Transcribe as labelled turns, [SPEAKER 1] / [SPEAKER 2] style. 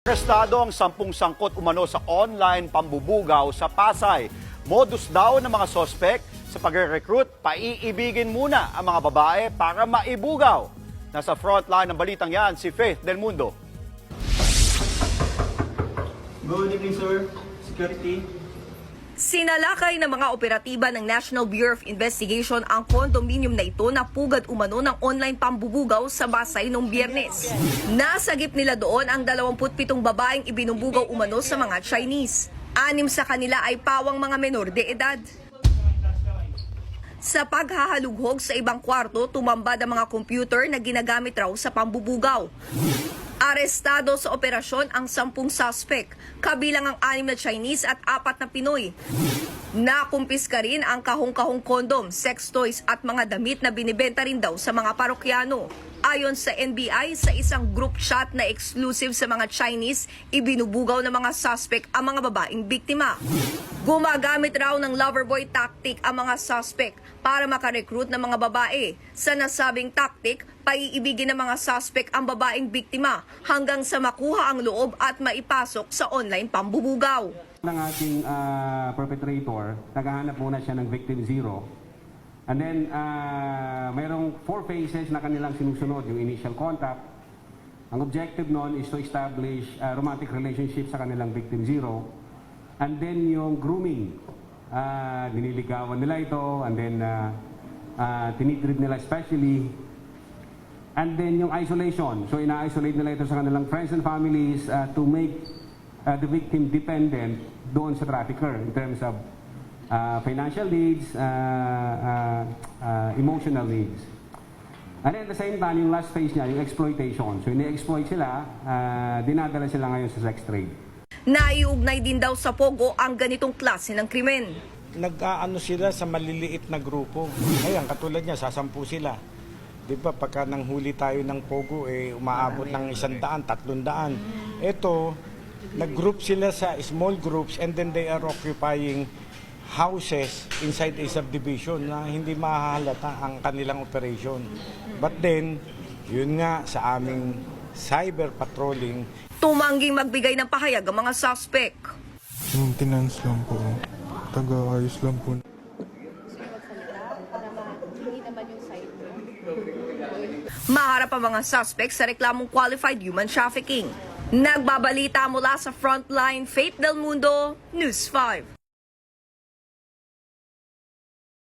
[SPEAKER 1] Arestado ang 10 sangkot umano sa online pambubugaw sa Pasay. Modus daw ng mga sospek sa pagre-recruit, paiibigin muna ang mga babae para maibugaw. Nasa frontline ng balitang yan si Faith Del Mundo.
[SPEAKER 2] Good evening, sir. Security.
[SPEAKER 3] Sinalakay ng mga operatiba ng National Bureau of Investigation ang condominium na ito na pugad umano ng online pambubugaw sa Pasay noong Biyernes. Nasagip nila doon ang 27 babaeng ibinubugaw umano sa mga Chinese. 6 sa kanila ay pawang mga menor de edad. Sa paghahalughog sa ibang kwarto, tumambad ang mga computer na ginagamit raw sa pambubugaw. Arestado sa operasyon ang 10 suspect, kabilang ang 6 na Chinese at 4 na Pinoy. Nakumpiska rin ang kahong-kahong kondom, sex toys at mga damit na binibenta rin daw sa mga parokyano. Ayon sa NBI, sa isang group chat na exclusive sa mga Chinese, ibinubugaw ng mga suspect ang mga babaeng biktima. Gumagamit raw ng loverboy tactic ang mga suspect para makarecruit ng mga babae. Sa nasabing tactic, paiibigin ng mga suspect ang babaeng biktima hanggang sa makuha ang loob at maipasok sa online pambubugaw.
[SPEAKER 4] Ng ating perpetrator, naghahanap muna siya ng victim zero. And then, mayroong 4 phases na kanilang sinusunod. Yung initial contact. Ang objective nun is to establish a romantic relationship sa kanilang victim zero. And then yung grooming. Diniligawan nila ito. And then, tinitreat nila especially. And then yung isolation. So, ina-isolate nila ito sa kanilang friends and families to make the victim dependent doon sa trafficker in terms of financial needs, emotional needs. And at the same time, yung last phase niya, yung exploitation. So, ini-exploit sila, dinadala sila ngayon sa sex trade.
[SPEAKER 3] Naiugnay din daw sa Pogo ang ganitong klase ng krimen.
[SPEAKER 5] Nag-aano sila sa maliliit na grupo. Ayan, katulad niya, sasampu sila. Di ba, pagka nanghuli tayo ng Pogo, umaabot ng 100, 300. Ito, nag-group sila sa small groups and then they are occupying houses inside a subdivision na hindi mahahalata ang kanilang operation. But then, yun nga sa aming cyber patrolling.
[SPEAKER 3] Tumangging magbigay ng pahayag ang mga suspect.
[SPEAKER 6] Maintenance lang po. Taga-ayos lang po.
[SPEAKER 3] Maharap ang mga suspect sa reklamong qualified human trafficking. Nagbabalita mula sa Frontline, Faith Del Mundo, News 5.